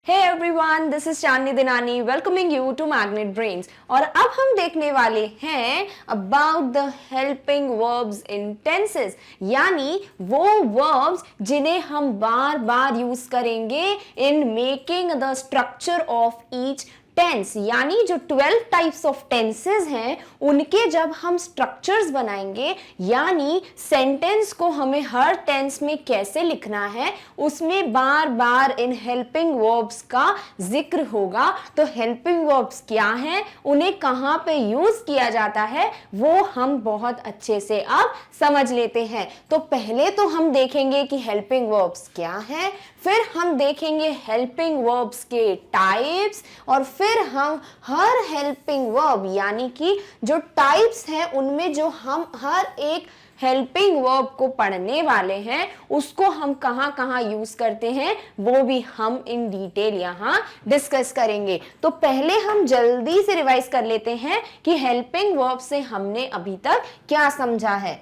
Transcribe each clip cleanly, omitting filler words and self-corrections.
Hey everyone, this is Chandni Dinani welcoming you to Magnet Brains. और अब हम देखने वाले हैं about the helping verbs in tenses, यानी वो वर्ब्स जिन्हें हम बार बार यूज करेंगे in making the structure of each tense. यानी जो 12 टाइप्स ऑफ टेंसेस हैं उनके जब हम स्ट्रक्चर्स बनाएंगे, यानी सेंटेंस को हमें हर टेंस में कैसे लिखना है, उसमें बार बार इन हेल्पिंग वर्ब्स का जिक्र होगा। तो हेल्पिंग वर्ब्स क्या हैं, उन्हें कहाँ पे यूज किया जाता है, वो हम बहुत अच्छे से अब समझ लेते हैं। तो पहले तो हम देखेंगे कि हेल्पिंग वर्ब्स क्या हैं, फिर हम देखेंगे हेल्पिंग वर्ब्स के टाइप्स, और फिर हम हर हेल्पिंग वर्ब यानी कि जो टाइप्स हैं उनमें जो हम हर एक हेल्पिंग वर्ब को पढ़ने वाले हैं उसको हम कहाँ कहाँ यूज करते हैं वो भी हम इन डिटेल यहाँ डिस्कस करेंगे। तो पहले हम जल्दी से रिवाइज कर लेते हैं कि हेल्पिंग वर्ब से हमने अभी तक क्या समझा है।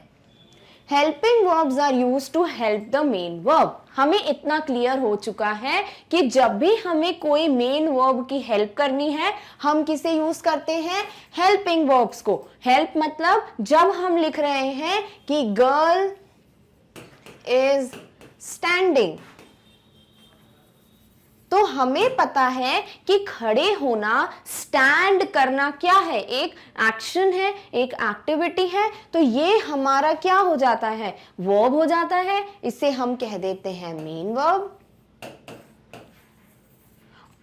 Helping verbs are used to help the main verb. हमें इतना क्लियर हो चुका है कि जब भी हमें कोई मेन वर्ब की हेल्प करनी है हम किसे यूज करते हैं, हेल्पिंग वर्ब्स को। हेल्प मतलब जब हम लिख रहे हैं कि गर्ल इज स्टैंडिंग, तो हमें पता है कि खड़े होना, स्टैंड करना क्या है, एक एक्शन है, एक एक्टिविटी है। तो ये हमारा क्या हो जाता है, वर्ब हो जाता है। इसे हम कह देते हैं मेन वर्ब।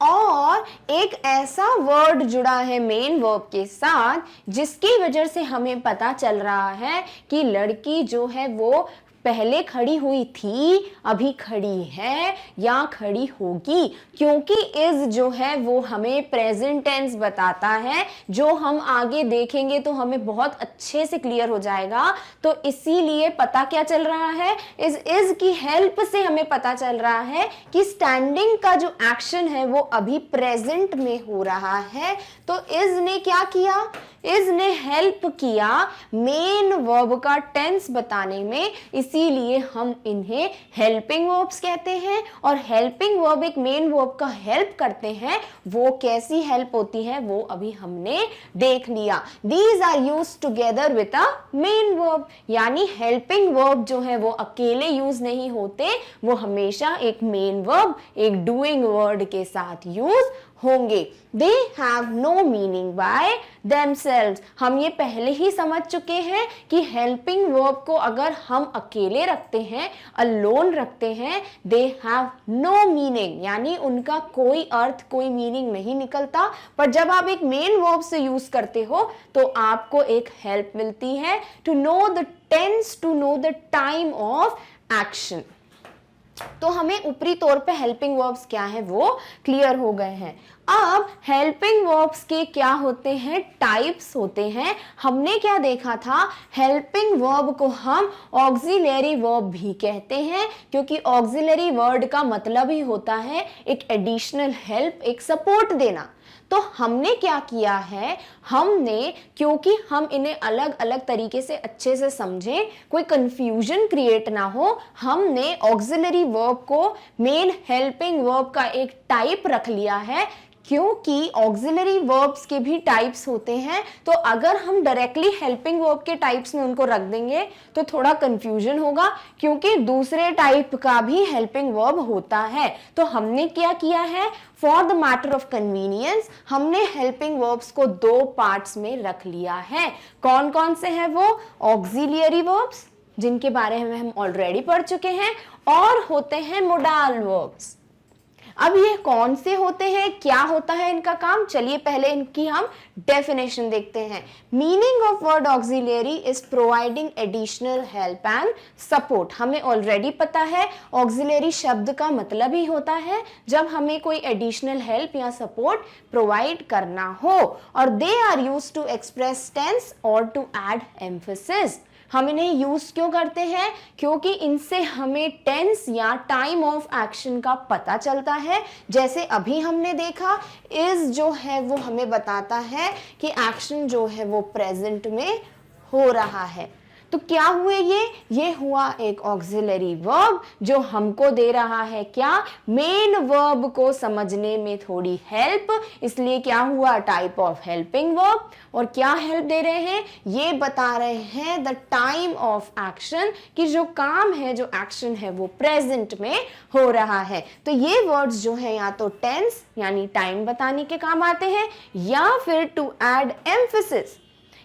और एक ऐसा वर्ड जुड़ा है मेन वर्ब के साथ जिसकी वजह से हमें पता चल रहा है कि लड़की जो है वो पहले खड़ी हुई थी, अभी खड़ी है या खड़ी होगी, क्योंकि इज जो है वो हमें प्रेजेंट टेंस बताता है। जो हम आगे देखेंगे तो हमें बहुत अच्छे से क्लियर हो जाएगा। तो इसीलिए पता क्या चल रहा है, इज की हेल्प से हमें पता चल रहा है कि स्टैंडिंग का जो एक्शन है वो अभी प्रेजेंट में हो रहा है। तो इज ने क्या किया, इज ने हेल्प किया मेन वर्ब का टेंस बताने में, इसीलिए हम इन्हें हेल्पिंग वर्ब्स कहते हैं। और हेल्पिंग वर्ब एक मेन वर्ब का हेल्प करते हैं। वो कैसी हेल्प होती है वो अभी हमने देख लिया। These are used together with a main verb, यानी हेल्पिंग वर्ब जो है वो अकेले यूज नहीं होते, वो हमेशा एक मेन वर्ब, एक डूइंग वर्ड के साथ यूज होंगे। They have no meaning by themselves। हम ये पहले ही समझ चुके हैं कि हेल्पिंग वर्ब को अगर हम अकेले रखते हैं, अलोन रखते हैं, दे हैव नो मीनिंग, यानी उनका कोई अर्थ, कोई मीनिंग नहीं निकलता। पर जब आप एक मेन वर्ब से यूज करते हो तो आपको एक हेल्प मिलती है, to know the tense, to know the time of action. तो हमें ऊपरी तौर पे हेल्पिंग वर्ब्स क्या है वो क्लियर हो गए हैं। अब हेल्पिंग वर्ब्स के क्या होते हैं, टाइप्स होते हैं। हमने क्या देखा था, हेल्पिंग वर्ब को हम ऑक्सिलरी वर्ब भी कहते हैं, क्योंकि ऑक्सिलरी वर्ड का मतलब ही होता है एक एडिशनल हेल्प, एक सपोर्ट देना। तो हमने क्या किया है, हमने, क्योंकि हम इन्हें अलग अलग तरीके से अच्छे से समझें, कोई कंफ्यूजन क्रिएट ना हो, हमने ऑक्सिलरी वर्ब को मेन हेल्पिंग वर्ब का एक टाइप रख लिया है। क्योंकि ऑक्सिलरी वर्ब्स के भी टाइप्स होते हैं, तो अगर हम डायरेक्टली हेल्पिंग वर्ब के टाइप्स में उनको रख देंगे तो थोड़ा कंफ्यूजन होगा, क्योंकि दूसरे टाइप का भी हेल्पिंग वर्ब होता है। तो हमने क्या किया है, for the matter of convenience हमने हेल्पिंग वर्ब्स को दो पार्ट्स में रख लिया है। कौन कौन से हैं वो, ऑक्सिलरी वर्ब्स जिनके बारे में हम ऑलरेडी पढ़ चुके हैं, और होते हैं मोडाल वर्ब्स। अब ये कौन से होते हैं, क्या होता है इनका काम, चलिए पहले इनकी हम डेफिनेशन देखते हैं। Meaning of word auxiliary is providing additional help and support. हमें ऑलरेडी पता है ऑक्सिलरी शब्द का मतलब ही होता है जब हमें कोई एडिशनल हेल्प या सपोर्ट प्रोवाइड करना हो। और they are used to express tense और टू ऐड एम्फेसिस। हम इन्हें यूज क्यों करते हैं, क्योंकि इनसे हमें टेंस या टाइम ऑफ एक्शन का पता चलता है। जैसे अभी हमने देखा, इज जो है वो हमें बताता है कि एक्शन जो है वो प्रेजेंट में हो रहा है। तो क्या हुए ये हुआ एक ऑक्सिलरी वर्ब जो हमको दे रहा है क्या, मेन वर्ब को समझने में थोड़ी हेल्प, इसलिए क्या हुआ टाइप ऑफ हेल्पिंग वर्ब। और क्या हेल्प दे रहे हैं, ये बता रहे हैं द टाइम ऑफ एक्शन, कि जो काम है जो एक्शन है वो प्रेजेंट में हो रहा है। तो ये वर्ड्स जो है या तो टेंस यानी टाइम बताने के काम आते हैं, या फिर टू ऐड एम्फेसिस,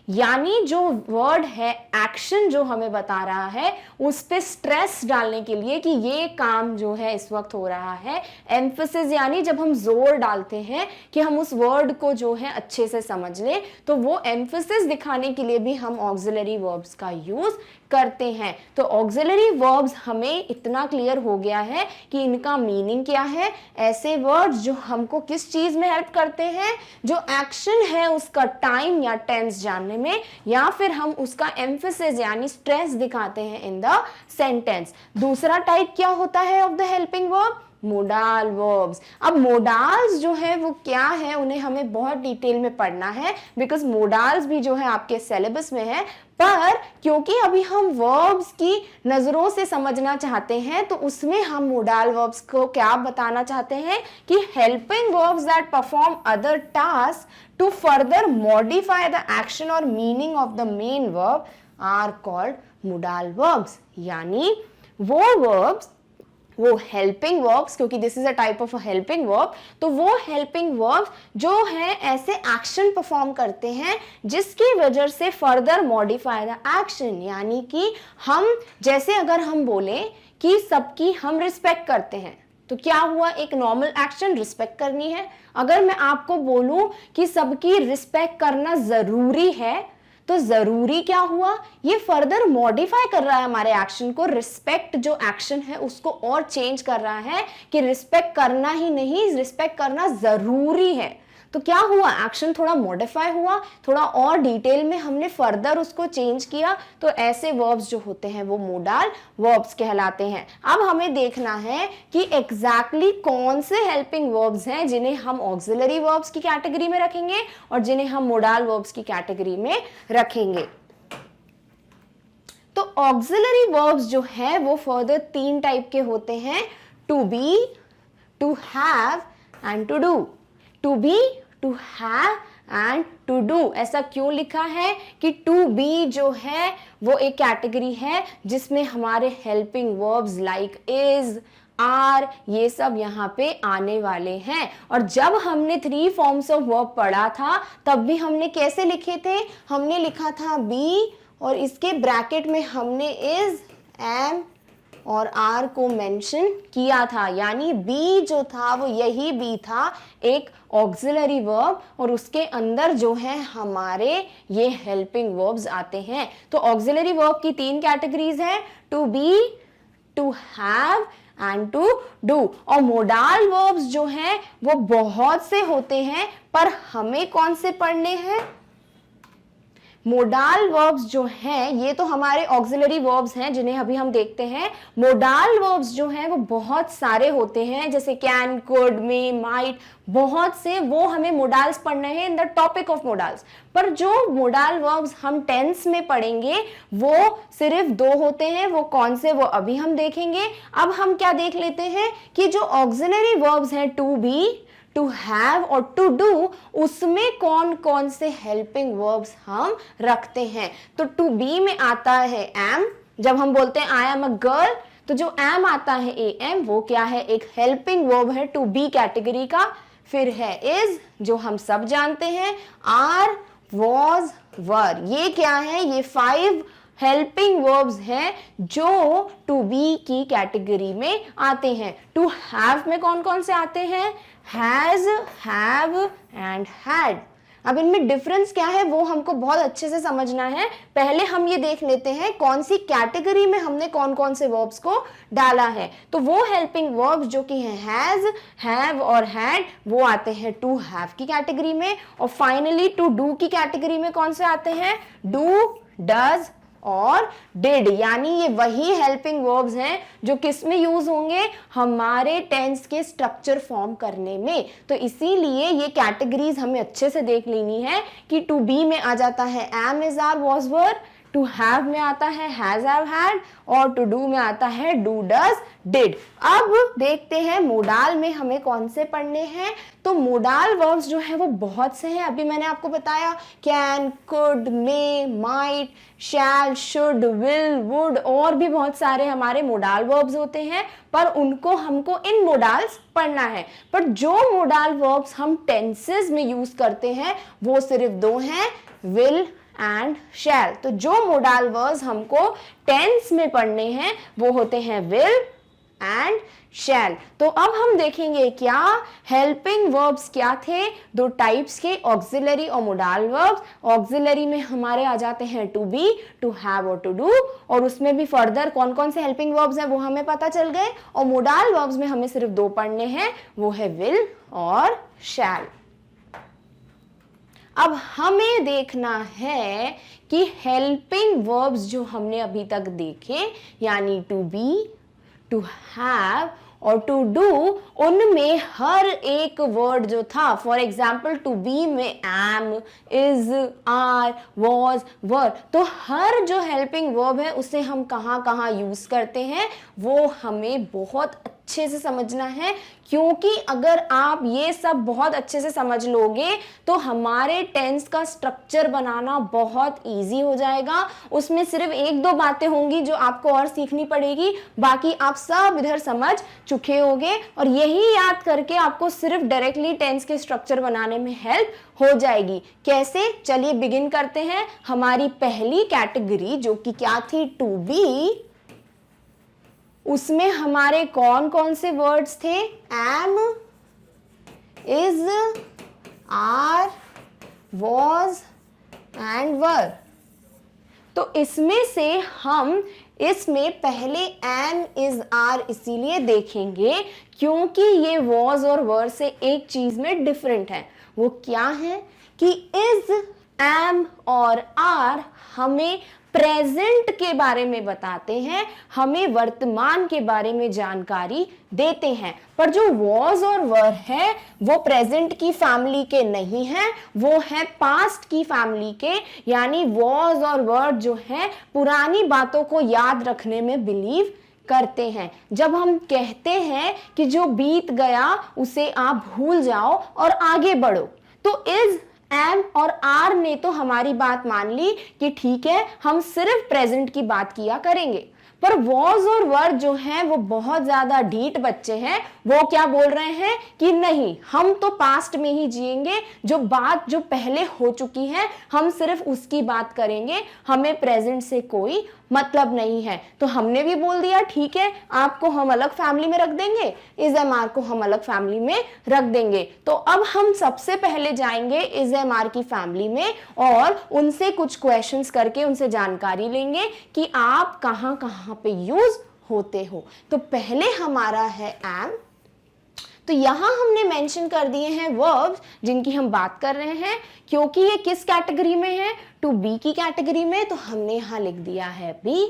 यानी जो वर्ड है एक्शन जो हमें बता रहा है उस पे स्ट्रेस डालने के लिए कि ये काम जो है इस वक्त हो रहा है। एम्फेसिस यानी जब हम जोर डालते हैं कि हम उस वर्ड को जो है अच्छे से समझ लें, तो वो एम्फेसिस दिखाने के लिए भी हम ऑक्सिलरी वर्ब्स का यूज करते हैं। तो ऑक्सिलरी वर्ब्स हमें इतना क्लियर हो गया है कि इनका मीनिंग क्या है। ऐसे वर्ड्स जो हमको किस चीज में हेल्प करते हैं, जो एक्शन है उसका टाइम या टेंस जानने में, या फिर हम उसका एम्फेसिस यानी स्ट्रेस दिखाते हैं इन द सेंटेंस। दूसरा टाइप क्या होता है of the helping verb, modal verbs. अब मोडाल्स जो है वो क्या है, उन्हें हमें बहुत डिटेल में पढ़ना है, बिकॉज मोडाल्स भी जो है आपके सिलेबस में है। पर क्योंकि अभी हम वर्ब्स की नजरों से समझना चाहते हैं, तो उसमें हम मोडाल वर्ब्स को क्या बताना चाहते हैं कि helping verbs that perform other task to further modify the action और meaning of the main verb are called modal verbs. यानी वो वर्ब्स, वो हेल्पिंग वर्ब्स, क्योंकि this is a type of a helping verb, तो वो helping verbs जो है ऐसे एक्शन परफॉर्म करते हैं जिसकी वजह से फर्दर मॉडिफाई द एक्शन, यानी कि हम जैसे अगर हम बोले कि सबकी हम रिस्पेक्ट करते हैं, तो क्या हुआ, एक नॉर्मल एक्शन रिस्पेक्ट करनी है। अगर मैं आपको बोलूं कि सबकी रिस्पेक्ट करना जरूरी है, तो जरूरी क्या हुआ, ये फर्दर मॉडिफाई कर रहा है हमारे एक्शन को। रिस्पेक्ट जो एक्शन है उसको और चेंज कर रहा है कि रिस्पेक्ट करना ही नहीं, रिस्पेक्ट करना जरूरी है। तो क्या हुआ, एक्शन थोड़ा मॉडिफाई हुआ, थोड़ा और डिटेल में हमने फर्दर उसको चेंज किया। तो ऐसे वर्ब्स जो होते हैं वो मोडाल वर्ब्स कहलाते हैं। अब हमें देखना है कि एग्जैक्टली कौन से हेल्पिंग वर्ब्स हैं जिन्हें हम ऑक्सिलरी वर्ब्स की कैटेगरी में रखेंगे और जिन्हें हम मोडाल वर्ब्स की कैटेगरी में रखेंगे। तो ऑक्सिलरी वर्ब्स जो है वो फर्दर 3 टाइप के होते हैं, to be, to have and to do. To be, to have and to do. ऐसा क्यों लिखा है कि टू बी जो है वो एक कैटेगरी है जिसमें हमारे helping verbs like is, are, ये सब यहाँ पे आने वाले हैं। और जब हमने 3 फॉर्म्स ऑफ वर्ब पढ़ा था तब भी हमने कैसे लिखे थे, हमने लिखा था बी और इसके ब्रैकेट में हमने इज, एम और आर को मेंशन किया था, यानी बी जो था वो यही बी था, एक ऑक्सिलरी वर्ब, और उसके अंदर जो है हमारे ये हेल्पिंग वर्ब्स आते हैं। तो ऑक्सिलरी वर्ब की 3 कैटेगरीज हैं, to be, to have and to do. और मोडाल वर्ब्स जो हैं वो बहुत से होते हैं, पर हमें कौन से पढ़ने हैं, मोडाल वर्ब्स जो हैं ये तो हमारे ऑक्सिलरी वर्ब्स हैं जिन्हें अभी हम देखते हैं। मोडाल वर्ब्स जो हैं वो बहुत सारे होते हैं, जैसे कैन, कुड, मे, माइट, बहुत से, वो हमें मोडाल्स पढ़ने हैं in the topic of modals. पर जो मोडाल वर्ब्स हम टेंस में पढ़ेंगे वो सिर्फ 2 होते हैं, वो कौन से, वो अभी हम देखेंगे। अब हम क्या देख लेते हैं कि जो ऑक्सिलरी वर्ब्स हैं टू बी, टू हैव और टू डू, उसमें कौन कौन से हेल्पिंग वर्ब्स हम रखते हैं। तो टू बी में आता है एम, जब हम बोलते हैं आई एम अ गर्ल, तो जो एम आता है ए एम, वो क्या है, एक हेल्पिंग वर्ब है टू बी कैटेगरी का। फिर है इज, जो हम सब जानते हैं, आर, वॉज, वर, ये क्या है, ये 5 हेल्पिंग वर्ब्स हैं जो टू बी की कैटेगरी में आते हैं। टू हैव में कौन कौन से आते हैं, हैज, हैव एंड हैड। अब इनमें डिफरेंस क्या है वो हमको बहुत अच्छे से समझना है। पहले हम ये देख लेते हैं कौन सी कैटेगरी में हमने कौन कौन से वर्ब्स को डाला है। तो वो हेल्पिंग वर्ब्स जो कि हैं हैज, हैव और हैड, वो आते हैं टू हैव की कैटेगरी में। और फाइनली टू डू की कैटेगरी में कौन से आते हैं, डू, डज और डिड, यानी ये वही हेल्पिंग वर्ब्स हैं जो किस में यूज होंगे, हमारे टेंस के स्ट्रक्चर फॉर्म करने में। तो इसीलिए ये कैटेगरीज हमें अच्छे से देख लेनी है कि टू बी में आ जाता है am, is, are, was, were, to have में आता है हैज हैव हैड, और टू डू में आता है डू डज डिड। अब देखते हैं मोडाल में हमें कौन से पढ़ने हैं। तो मोडाल वर्ब्स जो है वो बहुत से हैं, अभी मैंने आपको बताया can, could, may, might, shall, should, will, would, और भी बहुत सारे हमारे मोडाल वर्ब्स होते हैं, पर उनको हमको इन मोडाल्स पढ़ना है। पर जो मोडाल वर्ब्स हम टेंसेस में यूज करते हैं वो सिर्फ दो हैं, विल एंड शैल। तो जो मोडाल वर्ब्स हमको टेंस में पढ़ने हैं वो होते हैं विल एंड शैल। तो अब हम देखेंगे क्या हेल्पिंग वर्ब्स क्या थे, दो टाइप्स के, ऑक्सिलरी और मोडाल वर्ब्स। ऑक्सिलरी में हमारे आ जाते हैं टू बी, टू हैव और टू डू, और उसमें भी फर्दर कौन कौन से हेल्पिंग वर्ब्स हैं वो हमें पता चल गए। और मोडाल वर्ब्स में हमें सिर्फ दो पढ़ने हैं, वो है विल और शैल। अब हमें देखना है कि हेल्पिंग वर्ब्स जो हमने अभी तक देखे, यानी टू बी, टू हैव और टू डू, उनमें हर एक वर्ड जो था, फॉर एग्जाम्पल टू बी में एम, इज, आर, वॉज, वर, तो हर जो हेल्पिंग वर्ब है उसे हम कहाँ कहाँ यूज करते हैं वो हमें बहुत अच्छे से समझना है। क्योंकि अगर आप ये सब बहुत अच्छे से समझ लोगे तो हमारे टेंस का स्ट्रक्चर बनाना बहुत इजी हो जाएगा। उसमें सिर्फ एक दो बातें होंगी जो आपको और सीखनी पड़ेगी, बाकी आप सब इधर समझ चुके होगे, और यही याद करके आपको सिर्फ डायरेक्टली टेंस के स्ट्रक्चर बनाने में हेल्प हो जाएगी। कैसे, चलिए बिगिन करते हैं। हमारी पहली कैटेगरी जो कि क्या थी, टू बी, उसमें हमारे कौन कौन से वर्ड्स थे, am, is, are, was and were. तो इसमें से हम इसमें पहले एम, इज, आर इसीलिए देखेंगे क्योंकि ये वॉज और वर से एक चीज में डिफरेंट है। वो क्या है कि इज, एम और आर हमें प्रेजेंट के बारे में बताते हैं, हमें वर्तमान के बारे में जानकारी देते हैं। पर जो वॉज और वर है वो प्रेजेंट की फैमिली के नहीं है, वो है पास्ट की फैमिली के। यानी वॉज और वर जो है पुरानी बातों को याद रखने में बिलीव करते हैं। जब हम कहते हैं कि जो बीत गया उसे आप भूल जाओ और आगे बढ़ो, तो इज, एम और आर ने तो हमारी बात मान ली कि ठीक है हम सिर्फ प्रेजेंट की बात किया करेंगे। पर वॉज और वर जो हैं वो बहुत ज्यादा ढीठ बच्चे हैं। वो क्या बोल रहे हैं कि नहीं, हम तो पास्ट में ही जिएंगे, जो बात जो पहले हो चुकी है हम सिर्फ उसकी बात करेंगे, हमें प्रेजेंट से कोई मतलब नहीं है। तो हमने भी बोल दिया ठीक है, आपको हम अलग फैमिली में रख देंगे, इज एम आर को हम अलग फैमिली में रख देंगे। तो अब हम सबसे पहले जाएंगे इज एम आर की फैमिली में और उनसे कुछ क्वेश्चंस करके उनसे जानकारी लेंगे कि आप कहां कहां पे यूज होते हो। तो पहले हमारा है एम। तो यहां हमने मेंशन कर दिए हैं वर्ब्स जिनकी हम बात कर रहे हैं। क्योंकि ये किस कैटेगरी में है, टू बी की कैटेगरी में, तो हमने यहां लिख दिया है बी।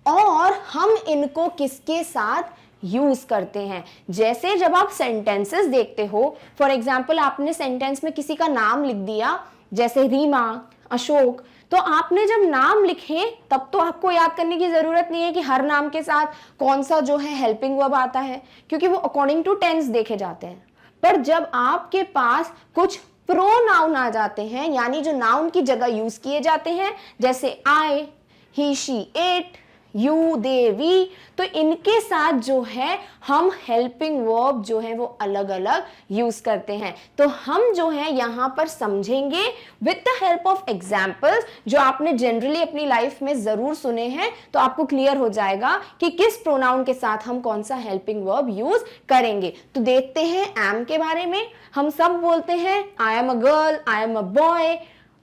और हम इनको किसके साथ यूज करते हैं, जैसे जब आप सेंटेंसेस देखते हो, फॉर एग्जाम्पल आपने सेंटेंस में किसी का नाम लिख दिया, जैसे रीमा, अशोक, तो आपने जब नाम लिखे तब तो आपको याद करने की जरूरत नहीं है कि हर नाम के साथ कौन सा जो है हेल्पिंग वर्ब आता है, क्योंकि वो अकॉर्डिंग टू टेंस देखे जाते हैं। पर जब आपके पास कुछ प्रोनाउन आ जाते हैं, यानी जो नाउन की जगह यूज किए जाते हैं, जैसे I, he, she, it, you, they, we, तो इनके साथ जो है हम हेल्पिंग वर्ब जो है वो अलग अलग यूज करते हैं। तो हम जो है यहाँ पर समझेंगे with the help of examples, जो आपने जनरली अपनी लाइफ में जरूर सुने हैं, तो आपको क्लियर हो जाएगा कि किस प्रोनाउन के साथ हम कौन सा हेल्पिंग वर्ब यूज करेंगे। तो देखते हैं एम के बारे में। हम सब बोलते हैं I am a girl, I am a boy.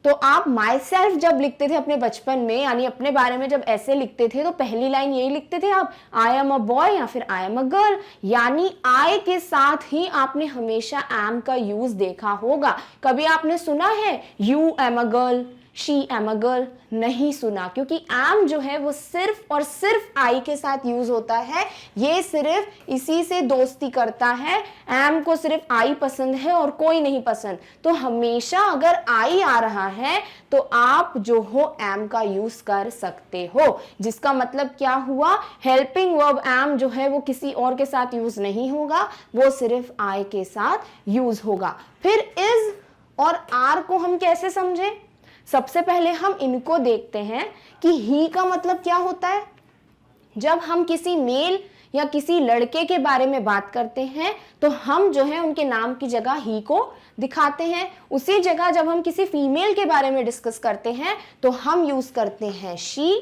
तो आप माई सेल्फ जब लिखते थे अपने बचपन में, यानी अपने बारे में जब ऐसे लिखते थे, तो पहली लाइन यही लिखते थे आप, आई एम अ बॉय या फिर आई एम अ गर्ल। यानी आई के साथ ही आपने हमेशा एम का यूज देखा होगा। कभी आपने सुना है you am a girl she am a girl नहीं सुना, क्योंकि एम जो है वो सिर्फ और सिर्फ आई के साथ यूज होता है। ये सिर्फ इसी से दोस्ती करता है, एम को सिर्फ आई पसंद है और कोई नहीं पसंद। तो हमेशा अगर आई आ रहा है तो आप जो हो एम का यूज कर सकते हो, जिसका मतलब क्या हुआ, हेल्पिंग वर्ब एम जो है वो किसी और के साथ यूज नहीं होगा, वो सिर्फ आई के साथ यूज होगा। फिर इज और आर को हम कैसे समझें? सबसे पहले हम इनको देखते हैं कि ही का मतलब क्या होता है। जब हम किसी मेल या किसी लड़के के बारे में बात करते हैं तो हम जो है उनके नाम की जगह ही को दिखाते हैं। उसी जगह जब हम किसी फीमेल के बारे में डिस्कस करते हैं तो हम यूज करते हैं शी।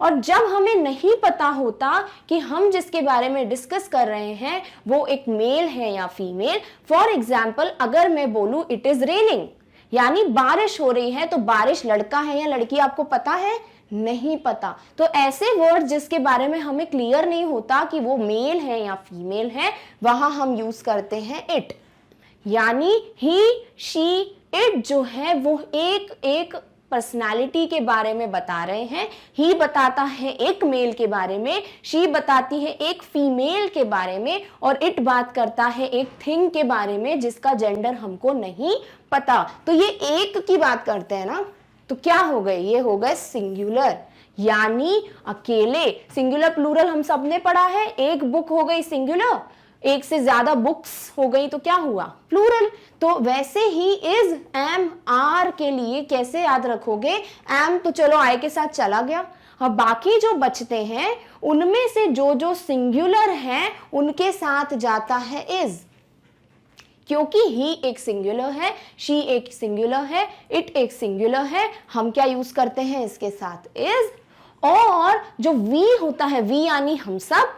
और जब हमें नहीं पता होता कि हम जिसके बारे में डिस्कस कर रहे हैं वो एक मेल है या फीमेल, फॉर एग्जाम्पल अगर मैं बोलूं इट इज रेनिंग, यानी बारिश हो रही है, तो बारिश लड़का है या लड़की आपको पता है? नहीं पता। तो ऐसे वर्ड जिसके बारे में हमें क्लियर नहीं होता कि वो मेल है या फीमेल है, वहां हम यूज करते हैं इट। यानी ही, शी, इट जो है वो एक एक पर्सनालिटी के बारे में बता रहे हैं। ही बताता है एक मेल के बारे में, शी बताती है एक फीमेल के बारे में, और इट बात करता है एक थिंग के बारे में जिसका जेंडर हमको नहीं पता। तो ये एक की बात करते हैं ना, तो क्या हो गए, ये हो गए सिंगुलर, यानी अकेले। सिंगुलर प्लूरल हम सबने पढ़ा है, एक बुक हो गई सिंगुलर, एक से ज्यादा बुक्स हो गई तो क्या हुआ, प्लूरल। तो वैसे ही इज, एम, आर के लिए कैसे याद रखोगे? एम तो चलो आई के साथ चला गया, अब बाकी जो बचते हैं उनमें से जो जो सिंगुलर हैं उनके साथ जाता है इज, क्योंकि ही एक सिंगुलर है, शी एक सिंगुलर है, इट एक सिंगुलर है, हम क्या यूज करते हैं इसके साथ इज। और जो वी होता है, वी यानी हम सब,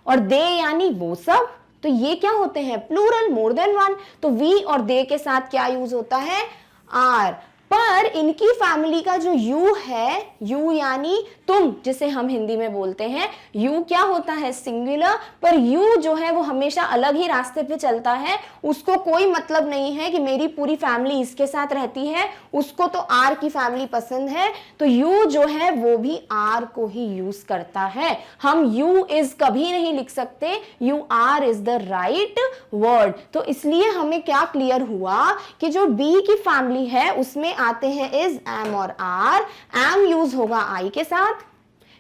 और दे यानी वो सब, तो ये क्या होते हैं, प्लूरल, मोर देन वन। तो वी और दे के साथ क्या यूज होता है, आर। पर इनकी फैमिली का जो यू है, यू यानी तुम, जिसे हम हिंदी में बोलते हैं, यू क्या होता है, सिंगुलर। पर यू जो है वो हमेशा अलग ही रास्ते पे चलता है, उसको कोई मतलब नहीं है कि मेरी पूरी फैमिली इसके साथ रहती है, उसको तो आर की फैमिली पसंद है, तो यू जो है वो भी आर को ही यूज करता है। हम यू इज कभी नहीं लिख सकते, you are is the right word. तो इसलिए हमें क्या क्लियर हुआ कि जो बी की फैमिली है उसमें आते हैं इज, एम और आर। एम यूज होगा आई के साथ,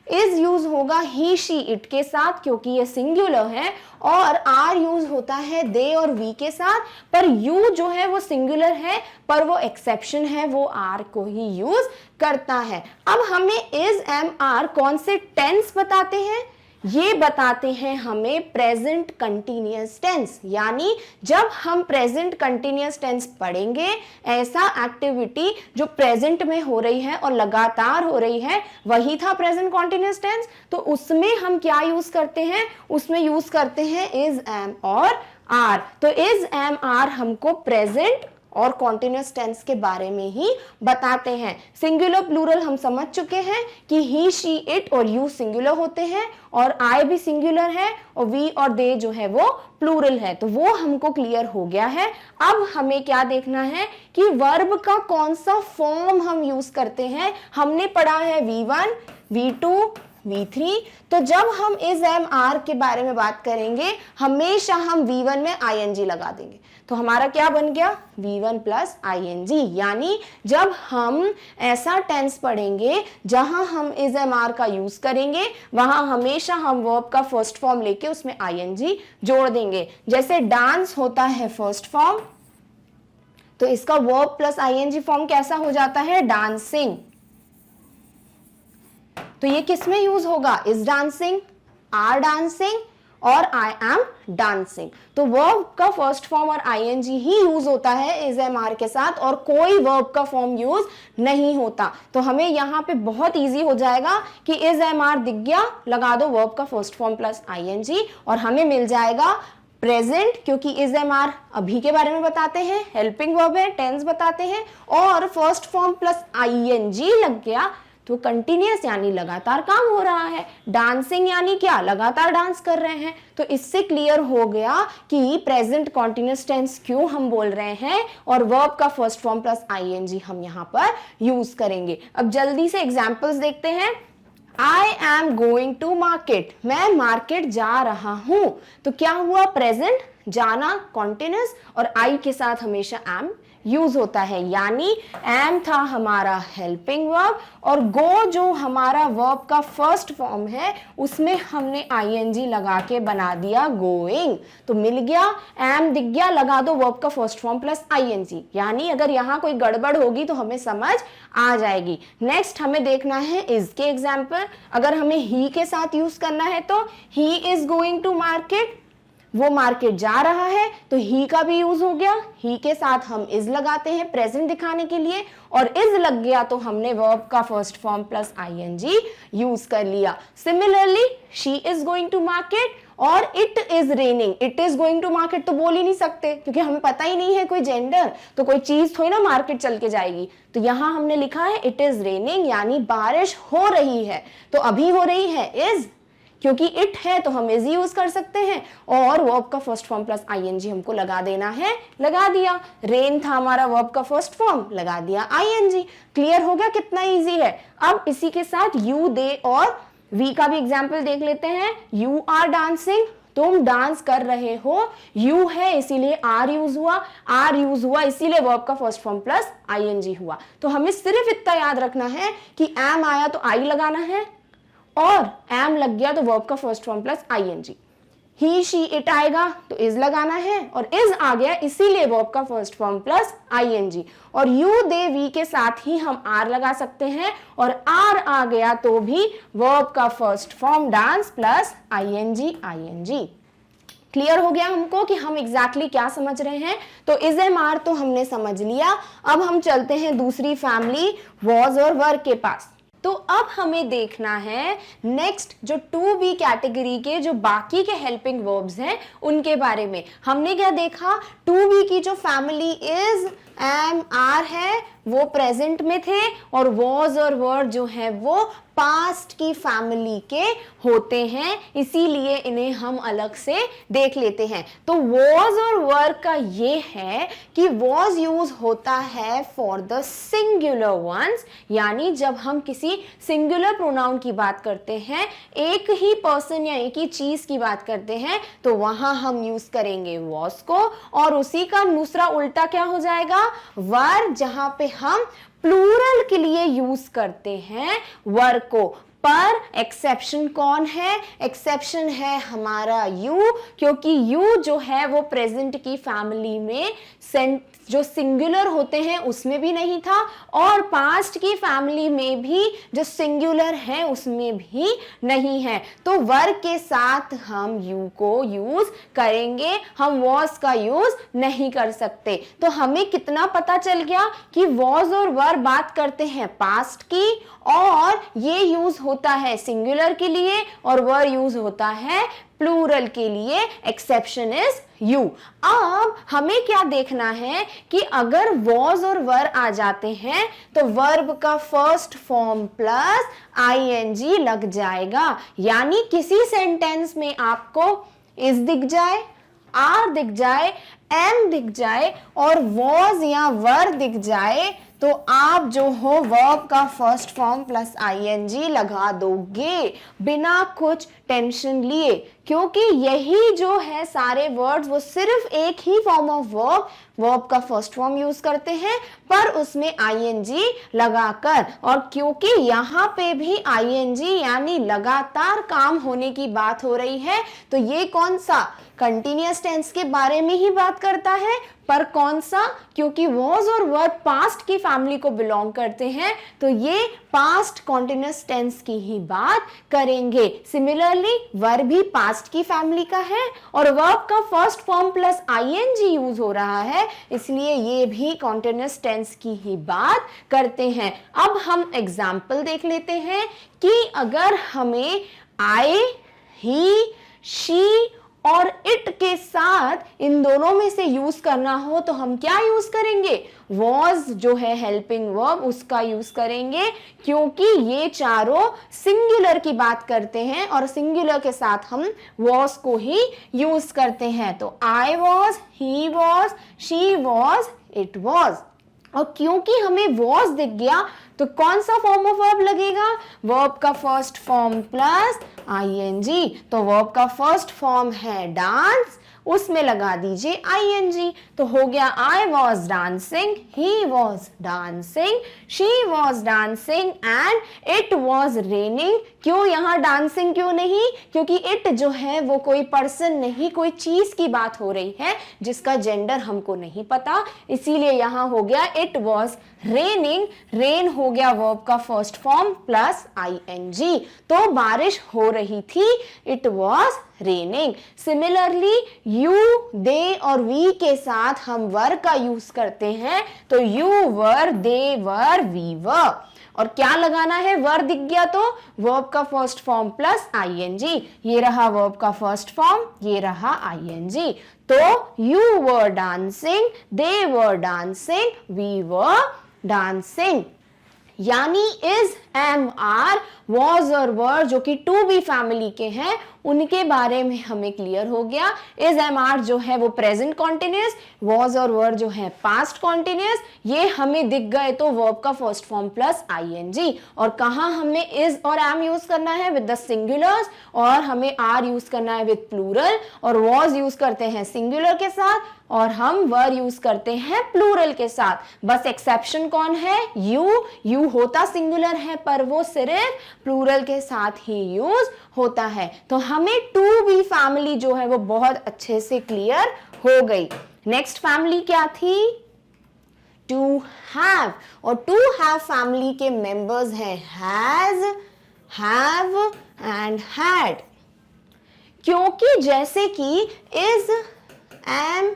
इज यूज होगा ही, शी, इट के साथ क्योंकि ये सिंगुलर है, और आर यूज होता है दे और वी के साथ। पर यू जो है वो सिंगुलर है, पर वो एक्सेप्शन है, वो आर को ही यूज करता है। अब हमें इज, एम, आर कौन से टेंस बताते हैं? ये बताते हैं हमें प्रेजेंट कंटिन्यूअस टेंस। यानी जब हम प्रेजेंट कंटिन्यूअस टेंस पढ़ेंगे, ऐसा एक्टिविटी जो प्रेजेंट में हो रही है और लगातार हो रही है, वही था प्रेजेंट कंटिन्यूअस टेंस। तो उसमें हम क्या यूज करते हैं, उसमें यूज करते हैं इज, एम और आर। तो इज, एम, आर हमको प्रेजेंट और कॉन्टिन्यूअस टेंस के बारे में ही बताते हैं। सिंगुलर प्लूरल हम समझ चुके हैं कि ही, शी, इट और यू सिंगुलर होते हैं, और आई भी सिंगुलर है, और वी और दे जो है वो प्लूरल है। तो वो हमको क्लियर हो गया है। अब हमें क्या देखना है कि वर्ब का कौन सा फॉर्म हम यूज करते हैं। हमने पढ़ा है V1, V2, V3। तो जब हम इज, एम, आर के बारे में बात करेंगे, हमेशा हम V1 में ing लगा देंगे। तो हमारा क्या बन गया, V1 प्लस ing। यानी जब हम ऐसा टेंस पढ़ेंगे जहां हम इज, एम, आर का यूज करेंगे, वहां हमेशा हम वर्ब का फर्स्ट फॉर्म लेके उसमें ing जोड़ देंगे। जैसे डांस होता है फर्स्ट फॉर्म, तो इसका वर्ब प्लस ing फॉर्म कैसा हो जाता है, डांसिंग। तो ये किस में यूज होगा, इज डांसिंग, आर डांसिंग और आई एम डांसिंग। तो वर्ब का फर्स्ट फॉर्म और ing ही यूज होता है इज, एम, आर के साथ, और कोई वर्ब का फॉर्म यूज नहीं होता। तो हमें यहाँ पे बहुत इजी हो जाएगा कि इज, एम, आर दिख गया, लगा दो वर्ब का फर्स्ट फॉर्म प्लस ing, और हमें मिल जाएगा प्रेजेंट, क्योंकि इज, एम, आर अभी के बारे में बताते हैं, हेल्पिंग वर्ब है, टेंस बताते हैं, और फर्स्ट फॉर्म प्लस ing लग गया, तो तो कंटिन्यूअस यानी लगातार काम हो रहा है, डांसिंग यानी क्या, लगातार डांस कर रहे हैं। तो इससे क्लियर हो गया कि प्रेजेंट कॉन्टिन्यूअस टेंस क्यों हम बोल रहे हैं और वर्ब का फर्स्ट फॉर्म प्लस आईएनजी हम यहाँ पर यूज करेंगे। अब जल्दी से एग्जाम्पल्स देखते हैं। I am going to market, मैं मार्केट जा रहा हूं। तो क्या हुआ, प्रेजेंट, जाना कॉन्टिन्यूअस और आई के साथ हमेशा एम यूज होता है, यानी एम था हमारा हेल्पिंग वर्ब और गो जो हमारा वर्ब का फर्स्ट फॉर्म है उसमें हमने आईएनजी लगा के बना दिया गोइंग। तो मिल गया, एम दिख गया, लगा दो वर्ब का फर्स्ट फॉर्म प्लस आईएनजी, यानी अगर यहां कोई गड़बड़ होगी तो हमें समझ आ जाएगी। नेक्स्ट हमें देखना है इज के एग्जाम्पल। अगर हमें ही के साथ यूज करना है तो he is going to market, वो मार्केट जा रहा है, तो ही का भी यूज हो गया। ही के साथ हम इज लगाते हैं प्रेजेंट दिखाने के लिए और इज लग गया तो हमने वर्ब का first form plus ING use कर लिया। Similarly she is going to market और it is raining, it is going to market तो बोल ही नहीं सकते क्योंकि हमें पता ही नहीं है कोई जेंडर, तो कोई चीज थोड़ी ना मार्केट चल के जाएगी। तो यहां हमने लिखा है इट इज रेनिंग यानी बारिश हो रही है, तो अभी हो रही है इज, क्योंकि इट है तो हम इज यूज कर सकते हैं और वर्ब का फर्स्ट फॉर्म प्लस आईएनजी हमको लगा देना है, लगा दिया। रेन था हमारा वर्ब का फर्स्ट फॉर्म, लगा दिया आईएनजी। क्लियर हो गया कितना इजी है। अब इसी के साथ यू, दे और वी का भी एग्जाम्पल देख लेते हैं। यू आर डांसिंग, तुम डांस कर रहे हो, यू है इसीलिए आर यूज हुआ इसीलिए वर्ब का फर्स्ट फॉर्म प्लस आईएनजी हुआ। तो हमें सिर्फ इतना याद रखना है कि एम आया तो आई लगाना है और एम लग गया तो वर्ब का फर्स्ट फॉर्म प्लस आईएनजी। N she he she it is लगाना है और इज आ गया इसीलिए वर्ब का फर्स्ट फॉर्म प्लस आईएनजी। और यू, दे, वी के साथ ही हम आर लगा सकते हैं और आर आ गया तो भी वर्ब का first form dance plus ING ING. Clear हो गया हमको कि हम एग्जैक्टली क्या समझ रहे हैं। तो इज एम आर तो हमने समझ लिया। अब हम चलते हैं दूसरी फैमिली वॉज और वर के पास। तो अब हमें देखना है नेक्स्ट जो टू बी कैटेगरी के जो बाकी के हेल्पिंग वर्ब्स हैं उनके बारे में। हमने क्या देखा, टू बी की जो फैमिली इज, एम, आर है वो प्रेजेंट में थे और वॉज और वर जो है वो पास्ट की फैमिली के होते हैं, इसीलिए इन्हें हम अलग से देख लेते हैं। तो वॉज और वर का ये है कि वॉज यूज होता है फॉर द सिंगुलर वंस, यानी जब हम किसी सिंगुलर प्रोनाउन की बात करते हैं, एक ही पर्सन या एक ही चीज की बात करते हैं, तो वहां हम यूज करेंगे वॉज को। और उसी का दूसरा उल्टा क्या हो जाएगा, वर, जहां पे हम प्लूरल के लिए यूज करते हैं वर को। पर एक्सेप्शन कौन है, एक्सेप्शन है हमारा यू, क्योंकि यू जो है वो प्रेजेंट की फैमिली में जो सिंगुलर होते हैं उसमें भी नहीं था और पास्ट की फैमिली में भी जो सिंगुलर है उसमें भी नहीं है। तो वर के साथ हम यू को यूज करेंगे, हम वॉज का यूज नहीं कर सकते। तो हमें कितना पता चल गया कि वॉज और वर बात करते हैं पास्ट की और ये यूज होता है सिंगुलर के लिए और वर यूज होता है प्लूरल के लिए। Exception is you. अब हमें क्या देखना है कि अगर वॉज और वर आ जाते हैं तो वर्ब का फर्स्ट फॉर्म प्लस आईएनजी लग जाएगा, यानी किसी सेंटेंस में आपको इज दिख जाए, आर दिख जाए, एम दिख जाए और वॉज या वर दिख जाए तो आप जो हो वर्ब का फर्स्ट फॉर्म प्लस आईएनजी लगा दोगे बिना कुछ टेंशन लिए, क्योंकि यही जो है सारे वर्ड्स वो सिर्फ एक ही फॉर्म ऑफ वर्ब का फर्स्ट फॉर्म यूज करते हैं पर उसमें आईएनजी लगाकर। और क्योंकि यहाँ पे भी आईएनजी यानी लगातार काम होने की बात हो रही है तो ये कौन सा कंटिन्यूअस टेंस के बारे में ही बात करता है। पर कौन सा, क्योंकि वॉज और वर पास्ट की फैमिली को बिलोंग करते हैं तो ये पास्ट कॉन्टिन्यूअस टेंस की ही बात करेंगे। सिमिलरली वर भी पास्ट की फैमिली का है और वर्ब का first form plus ING N G use है, इसलिए ये भी कॉन्टिन्यूअस टेंस की ही बात करते हैं। अब हम एग्जाम्पल देख लेते हैं कि अगर हमें आई, ही, शी और इट के साथ इन दोनों में से यूज करना हो तो हम क्या यूज करेंगे, was जो है हेल्पिंग वर्ब उसका यूज करेंगे, क्योंकि ये चारों सिंगुलर की बात करते हैं और सिंगुलर के साथ हम was को ही यूज करते हैं। तो I was, he was, she was, it was। और क्योंकि हमें was दिख गया तो कौन सा फॉर्म ऑफ वर्ब लगेगा, वर्ब का फर्स्ट फॉर्म प्लस ing। तो वर्ब का फर्स्ट फॉर्म है डांस, उसमें लगा दीजिए ing। तो हो गया I was dancing, he was dancing, she was dancing and it was raining। क्यों यहाँ dancing क्यों नहीं, क्योंकि it जो है वो कोई पर्सन नहीं, कोई चीज की बात हो रही है जिसका जेंडर हमको नहीं पता, इसीलिए यहाँ हो गया it was raining। रेन हो गया वर्ब का फर्स्ट फॉर्म प्लस ing। तो बारिश हो रही थी, it was raining। Similarly you, they और वी के साथ हम वर का यूज करते हैं, तो you were, they were, we were. और क्या लगाना है, वर दिख गया तो वर्ब का फर्स्ट फॉर्म प्लस ing। ये रहा वर्ब का फर्स्ट फॉर्म, ये रहा ing। तो you were dancing, they were dancing, we were dancing. Is am, are, was, वॉज और वर जो कि टू बी फैमिली के हैं उनके बारे में हमें क्लियर हो गया। इज, एम, आर जो है वो प्रेजेंट कॉन्टिन्यूअस, वॉज और वर जो है पास्ट कॉन्टिन्यूअस। ये हमें दिख गए तो वर्ब का फर्स्ट फॉर्म प्लस ing। और कहाँ हमें इज और एम यूज करना है, विद द सिंगुलर्स, और हमें आर यूज करना है विद प्लूरल, और वॉज यूज करते हैं सिंगुलर के साथ, और हम वर यूज करते हैं प्लूरल के साथ। बस एक्सेप्शन कौन है, यू। यू होता सिंगुलर है पर वो सिर्फ प्लूरल के साथ ही यूज होता है। तो हमें टू बी फैमिली जो है वो बहुत अच्छे से क्लियर हो गई। नेक्स्ट फैमिली क्या थी, टू हैव। और टू हैव फैमिली के मेंबर्स हैं हैज, हैव एंड हैड। क्योंकि जैसे कि इज, एम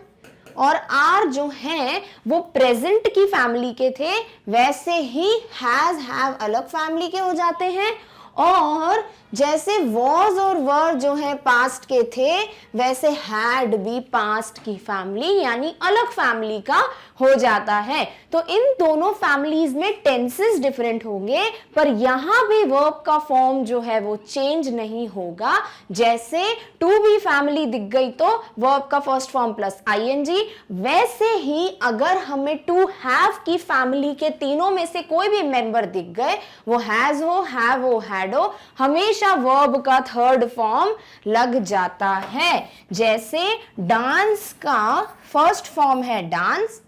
और आर जो हैं वो प्रेजेंट की फैमिली के थे, वैसे ही हैज, हैव अलग फैमिली के हो जाते हैं। और जैसे वॉज और वर जो है पास्ट के थे, वैसे हैड भी पास्ट की फैमिली यानी अलग फैमिली का हो जाता है। तो इन दोनों फैमिलीज में टेंसेस डिफरेंट होंगे, पर यहां भी वर्ब का फॉर्म जो है वो चेंज नहीं होगा। जैसे टू बी फैमिली दिख गई तो वर्ब का फर्स्ट फॉर्म प्लस ing, वैसे ही अगर हमें टू हैव की फैमिली के तीनों में से कोई भी मेंबर दिख गए, वो हैज हो, हैव हो, हैड हो, हमेशा वर्ब का थर्ड फॉर्म लग जाता है। जैसे डांस का फर्स्ट फॉर्म है डांस,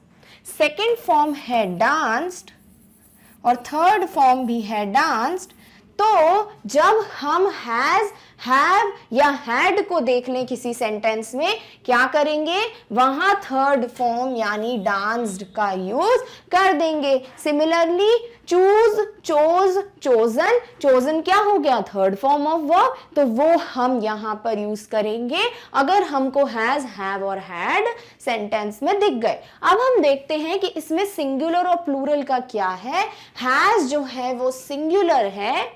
सेकेंड फॉर्म है डांस्ड और थर्ड फॉर्म भी है डांस्ड। तो जब हम हैज, हैव या हैड को देख लें किसी सेंटेंस में, क्या करेंगे, वहां थर्ड फॉर्म यानी डांस्ड का यूज कर देंगे। Similarly choose, chose, chosen, chosen क्या हो गया, थर्ड फॉर्म ऑफ वर्ब, तो वो हम यहां पर यूज करेंगे अगर हमको हैज, हैव और हैड सेंटेंस में दिख गए। अब हम देखते हैं कि इसमें सिंगुलर और प्लूरल का क्या है। हैज जो है वो सिंगुलर है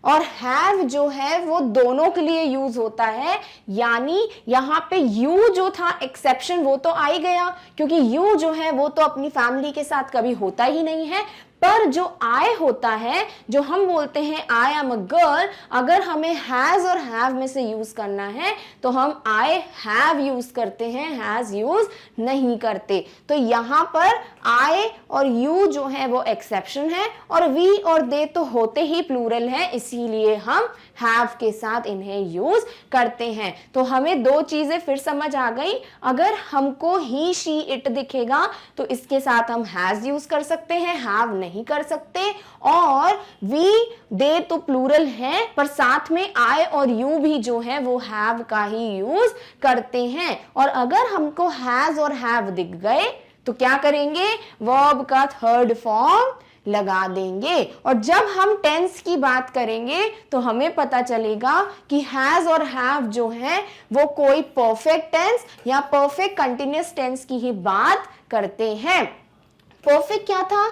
और हैव जो है वो दोनों के लिए यूज होता है, यानी यहां पे यू जो था एक्सेप्शन वो तो आ ही गया, क्योंकि यू जो है वो तो अपनी फैमिली के साथ कभी होता ही नहीं है। पर जो आई होता है, जो हम बोलते हैं आई एम अ गर्ल, अगर हमें हैज और हैव में से यूज करना है तो हम आई हैव यूज करते हैं, हैज यूज नहीं करते। तो यहां पर आई और यू जो है वो एक्सेप्शन है, और वी और दे तो होते ही प्लूरल है, इसीलिए हम हैव के साथ इन्हें यूज करते हैं। तो हमें दो चीजें फिर समझ आ गई। अगर हमको ही, शी, इट दिखेगा तो इसके साथ हम हैज यूज कर सकते हैं, हैव नहीं कर सकते। और वी, दे तो प्लूरल है, पर साथ में आई और यू भी जो है वो हैव का ही यूज करते हैं। और अगर हमको हैज और हैव दिख गए तो क्या करेंगे, वर्ब का थर्ड फॉर्म लगा देंगे। और जब हम टेंस की बात करेंगे तो हमें पता चलेगा कि हैज और हैव जो है वो कोई परफेक्ट टेंस या परफेक्ट कंटिन्यूअस टेंस की ही बात करते हैं। परफेक्ट क्या था,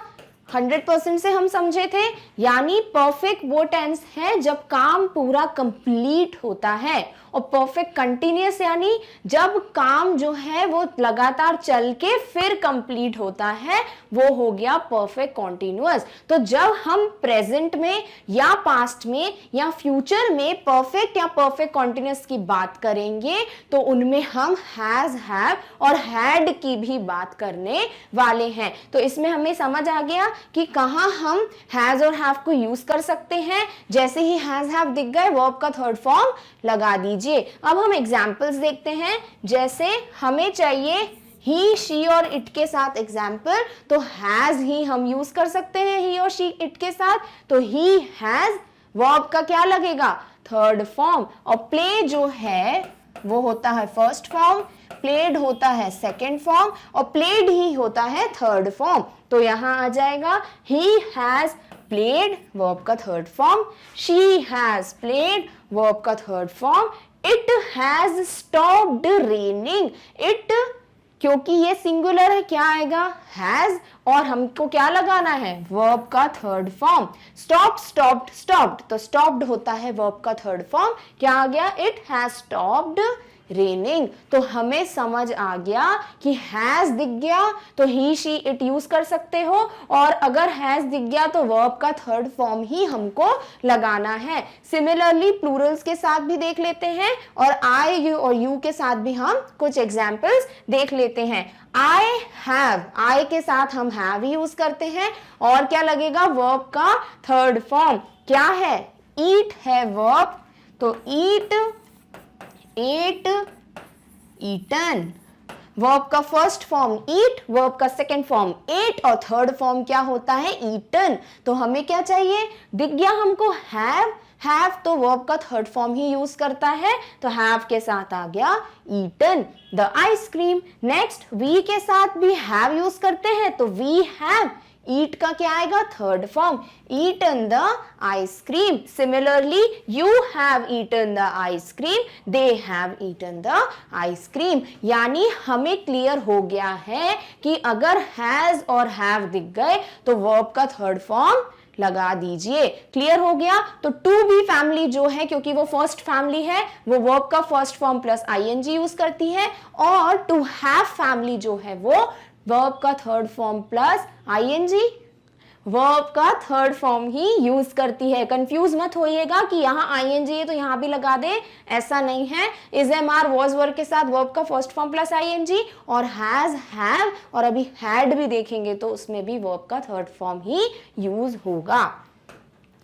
100% से हम समझे थे, यानी परफेक्ट वो टेंस है जब काम पूरा कंप्लीट होता है, और परफेक्ट कंटिन्यूअस यानी जब काम जो है वो लगातार चल के फिर कंप्लीट होता है, वो हो गया परफेक्ट कॉन्टिन्यूअस। तो जब हम प्रेजेंट में या पास्ट में या फ्यूचर में परफेक्ट या परफेक्ट कॉन्टिन्यूअस की बात करेंगे तो उनमें हम हैज, हैव और हैड की भी बात करने वाले हैं। तो इसमें हमें समझ आ गया कि कहां हम हैज और हैव को यूज कर सकते हैं। जैसे ही हैज हैव दिख गए, वर्ब का थर्ड फॉर्म लगा दीजिए। अब हम एग्जाम्पल्स देखते हैं। जैसे हमें चाहिए ही, शी और इट के साथ एग्जाम्पल, तो हैज ही हम यूज कर सकते हैं ही और शी इट के साथ। तो ही हैज वर्ब का क्या लगेगा? Third form. और प्ले जो है वो होता है फर्स्ट फॉर्म, प्लेड होता है सेकेंड फॉर्म और प्लेड ही होता है थर्ड फॉर्म। तो यहां आ जाएगा ही हैज प्लेड, वर्ब का third form, she has played, verb का third form, it has stopped raining. It, क्योंकि ये सिंगुलर है, क्या आएगा? हैज, और हमको क्या लगाना है? वर्ब का third form. Stop, stopped, stopped, तो स्टॉप्ड होता है वर्ब का थर्ड फॉर्म। क्या आ गया? It has stopped raining. तो हमें समझ आ गया कि हैज दिख गया तो ही, शी, इट यूज कर सकते हो, और अगर हैज दिख गया तो वर्ब का थर्ड फॉर्म ही हमको लगाना है। सिमिलरली प्लूरल्स के साथ भी देख लेते हैं, और आई, यू और यू के साथ भी हम कुछ एग्जाम्पल्स देख लेते हैं। आई हैव, आई के साथ हम हैव यूज करते हैं, और क्या लगेगा? वर्ब का थर्ड फॉर्म। क्या है? ईट है वर्ब, तो ईट, एट, ईटन। वर्ब का फर्स्ट फॉर्म ईट, वर्ब का सेकेंड फॉर्म एट और थर्ड फॉर्म क्या होता है? ईटन। तो हमें क्या चाहिए? दिख गया हमको हैव तो वर्ब का थर्ड फॉर्म ही यूज करता है, तो हैव के साथ आ गया eaten the ice cream. Next we के साथ भी हैव यूज करते हैं, तो वी हैव, ईट का क्या आएगा? Third form, eaten the ice cream. Similarly you have eaten the ice cream, they have eaten the ice cream. यानी हमें क्लियर हो गया है कि अगर हैज और हैव दिख गए तो वर्ब का थर्ड फॉर्म लगा दीजिए। क्लियर हो गया? तो टू बी फैमिली जो है, क्योंकि वो फर्स्ट फैमिली है, वो वर्ब का first form plus ING use करती है, और टू हैव फैमिली जो है वो वर्ब का third form plus ING, verb का थर्ड फॉर्म ही यूज करती है। कंफ्यूज मत होइएगा कि यहाँ आईएनजी है तो यहाँ भी लगा दे, ऐसा नहीं है। इज, एम, आर, वॉज, वर के साथ वर्ब का फर्स्ट फॉर्म प्लस आईएनजी, और हैज, हैव और अभी हैड भी देखेंगे तो उसमें भी वर्ब का थर्ड फॉर्म ही यूज होगा।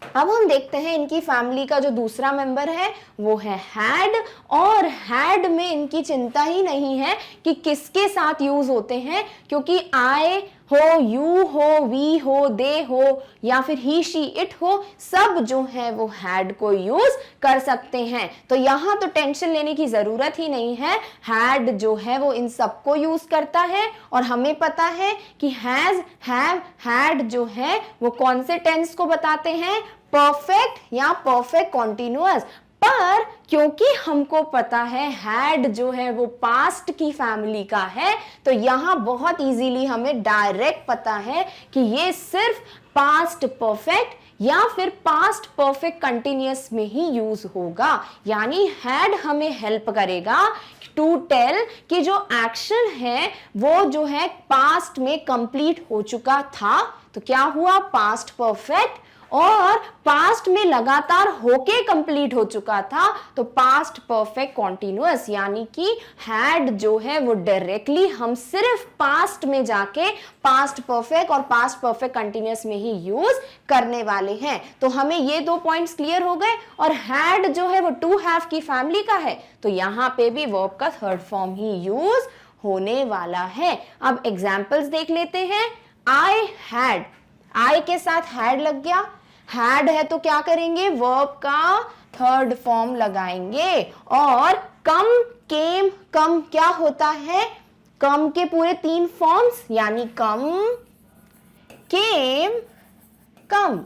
अब हम देखते हैं इनकी फैमिली का जो दूसरा मेंबर है वो है हैड, और हैड में इनकी चिंता ही नहीं है कि किसके साथ यूज होते हैं, क्योंकि आई हो, यू हो, वी हो, दे हो या फिर ही, शी, इट हो, सब जो है वो हैड को यूज कर सकते हैं। तो यहाँ तो टेंशन लेने की जरूरत ही नहीं है, हैड जो है वो इन सबको यूज करता है। और हमें पता है कि हैज, हैव, हैड जो है वो कौन से टेंस को बताते हैं? परफेक्ट या परफेक्ट कॉन्टिन्यूअस। पर क्योंकि हमको पता है हैड जो है वो पास्ट की फैमिली का है, तो यहां बहुत इजीली हमें डायरेक्ट पता है कि ये सिर्फ पास्ट परफेक्ट या फिर पास्ट परफेक्ट कंटिन्यूअस में ही यूज होगा। यानी हैड हमें हेल्प करेगा टू टेल कि जो एक्शन है वो जो है पास्ट में कंप्लीट हो चुका था, तो क्या हुआ? पास्ट परफेक्ट, और पास्ट में लगातार होके कंप्लीट हो चुका था तो पास्ट परफेक्ट कॉन्टिन्यूअस। यानी कि हैड जो है वो डायरेक्टली हम सिर्फ पास्ट में जाके पास्ट परफेक्ट और पास्ट परफेक्ट कंटिन्यूअस में ही यूज करने वाले हैं। तो हमें ये दो पॉइंट्स क्लियर हो गए। और हैड जो है वो टू हैव की फैमिली का है, तो यहां पे भी वर्ब का थर्ड फॉर्म ही यूज होने वाला है। अब एग्जाम्पल्स देख लेते हैं। आई हैड, आई के साथ हैड लग गया, हैड है तो क्या करेंगे? वर्ब का थर्ड फॉर्म लगाएंगे। और कम, केम, कम क्या होता है? कम के पूरे तीन फॉर्म्स, यानी come, came, come.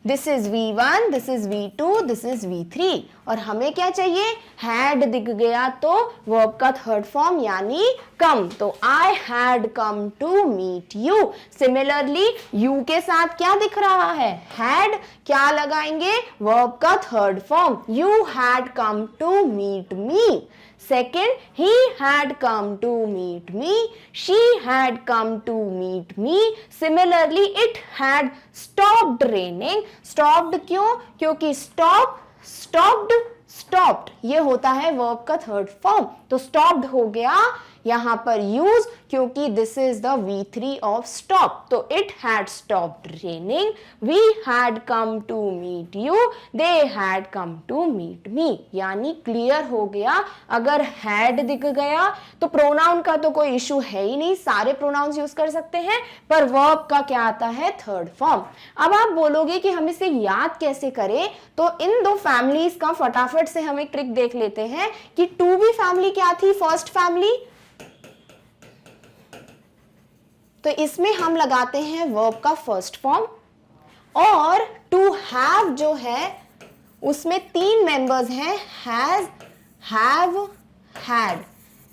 This is V1, this is V2, this is V3 और हमें क्या चाहिए, हैड दिख गया तो वर्ब का थर्ड फॉर्म यानी कम, तो I had come to meet you. Similarly you के साथ क्या दिख रहा है, हैड, क्या लगाएंगे, वर्ब का third form, you had come to meet me. Second, he had come to meet me. She had come to meet me. Similarly, it had stopped raining. Stopped क्यों? क्योंकि stop, stopped, stopped ये होता है verb का third form, तो stopped हो गया यहां पर यूज क्योंकि this is the V3 of stop, तो it had stopped raining, we had come to meet you, they had come to meet me. यानी क्लियर हो गया, अगर हैड दिख गया तो प्रोनाउन का तो कोई इशू है ही नहीं, सारे प्रोनाउंस यूज कर सकते हैं, पर वर्ब का क्या आता है, थर्ड फॉर्म। अब आप बोलोगे कि हम इसे याद कैसे करें, तो इन दो फैमिलीज का फटाफट से हम एक ट्रिक देख लेते हैं कि टू बी फैमिली क्या थी, फर्स्ट फैमिली, तो इसमें हम लगाते हैं वर्ब का फर्स्ट फॉर्म, और टू हैव जो है उसमें तीन मेंबर्स हैं, हैज, हैव, हैड,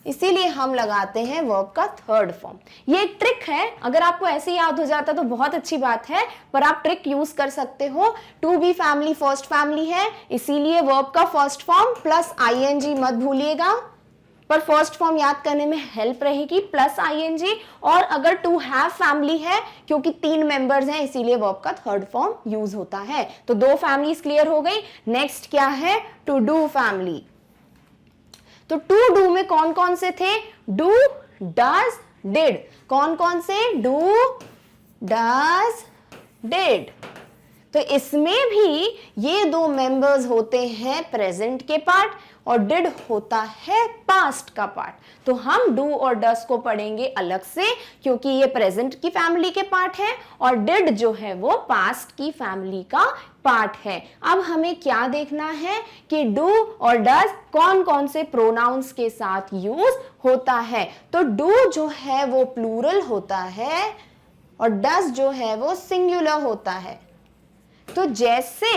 इसीलिए हम लगाते हैं वर्ब का थर्ड फॉर्म। ये एक ट्रिक है, अगर आपको ऐसे याद हो जाता तो बहुत अच्छी बात है, पर आप ट्रिक यूज कर सकते हो। To be family first family है, इसीलिए वर्ब का फर्स्ट फॉर्म प्लस आईएनजी मत भूलिएगा, पर फर्स्ट फॉर्म याद करने में हेल्प रहेगी, प्लस आईएनजी। और अगर टू हैव फैमिली है, क्योंकि तीन मेंबर्स हैं इसीलिए वर्ब का थर्ड फॉर्म यूज होता है। तो दो फैमिलीज क्लियर हो गई। नेक्स्ट क्या है, टू डू फैमिली। तो टू डू में कौन कौन से थे, डू, डज, डिड, कौन कौन से, डू, डज, डिड। तो इसमें भी ये दो मेंबर्स होते हैं प्रेजेंट के पार्ट और डिड होता है पास्ट का पार्ट। तो हम डू और डस को पढ़ेंगे अलग से क्योंकि ये प्रेजेंट की फैमिली के पार्ट है और डिड जो है वो पास्ट की फैमिली का पार्ट है। अब हमें क्या देखना है कि डू और डस कौन कौन से प्रोनाउंस के साथ यूज होता है। तो डू जो है वो प्लूरल होता है और डस जो है वो सिंगुलर होता है। तो जैसे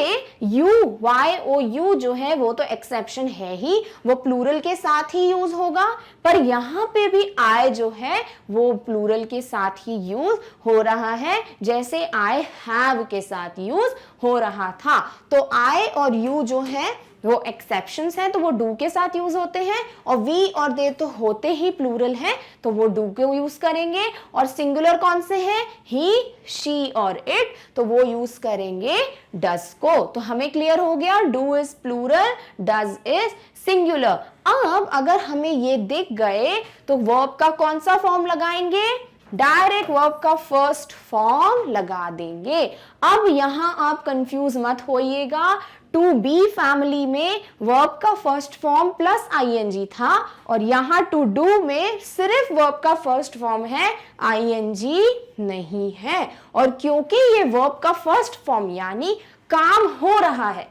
यू, वाई ओ यू जो है वो तो एक्सेप्शन है ही, वो प्लूरल के साथ ही यूज होगा, पर यहां पे भी आई जो है वो प्लूरल के साथ ही यूज हो रहा है, जैसे आई हैव के साथ यूज हो रहा था। तो आई और यू जो है वो एक्सेप्शंस हैं, तो वो डू के साथ यूज होते हैं, और वी और दे तो होते ही प्लूरल हैं, तो वो डू को यूज करेंगे। और सिंगुलर कौन से हैं, ही, शी और इट, तो वो यूज करेंगे डस को। तो हमें क्लियर हो गया, do is plural, does is singular. अब अगर हमें ये दिख गए तो वर्ब का कौन सा फॉर्म लगाएंगे, डायरेक्ट वर्ब का फर्स्ट फॉर्म लगा देंगे। अब यहां आप कंफ्यूज मत होइएगा, टू बी फैमिली में वर्ब का फर्स्ट फॉर्म प्लस आईएनजी था और यहां टू डू में सिर्फ वर्ब का फर्स्ट फॉर्म है, आईएनजी नहीं है। और क्योंकि ये वर्ब का फर्स्ट फॉर्म यानी काम हो रहा है,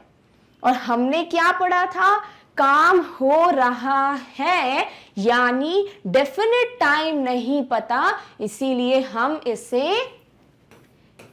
और हमने क्या पढ़ा था, काम हो रहा है यानी डेफिनेट टाइम नहीं पता, इसीलिए हम इसे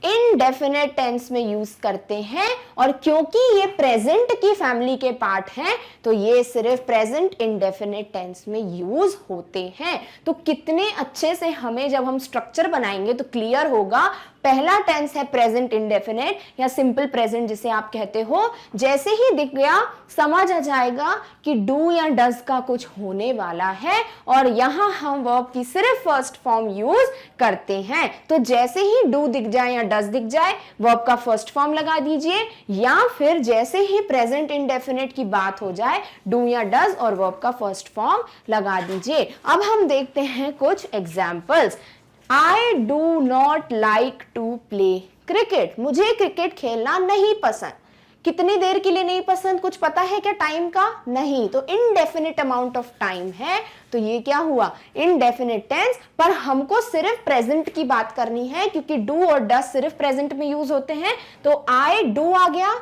इनडेफिनेट टेंस में यूज करते हैं। और क्योंकि ये प्रेजेंट की फैमिली के पार्ट हैं तो ये सिर्फ प्रेजेंट इनडेफिनेट टेंस में यूज होते हैं। तो कितने अच्छे से हमें जब हम स्ट्रक्चर बनाएंगे तो क्लियर होगा। पहला टेंस है प्रेजेंट इंडेफिनेट या सिंपल प्रेजेंट जिसे आप कहते हो, जैसे ही दिख गया समझ आ जाएगा कि डू या डज का कुछ होने वाला है और यहां हम वर्ब की सिर्फ फर्स्ट फॉर्म यूज करते हैं। तो जैसे ही डू दिख जाए या डज दिख जाए वर्ब का फर्स्ट फॉर्म लगा दीजिए, या फिर जैसे ही प्रेजेंट इंडेफिनेट की बात हो जाए डू या डज और वर्ब का फर्स्ट फॉर्म लगा दीजिए। अब हम देखते हैं कुछ examples. I do not like to play cricket. मुझे क्रिकेट खेलना नहीं पसंद। कितनी देर के लिए नहीं पसंद, कुछ पता है क्या टाइम का? नहीं। तो इनडेफिनिट अमाउंट ऑफ टाइम है, तो ये क्या हुआ, इनडेफिनिट टेंस। पर हमको सिर्फ प्रेजेंट की बात करनी है क्योंकि डू और डज सिर्फ प्रेजेंट में यूज होते हैं। तो आई डू आ गया,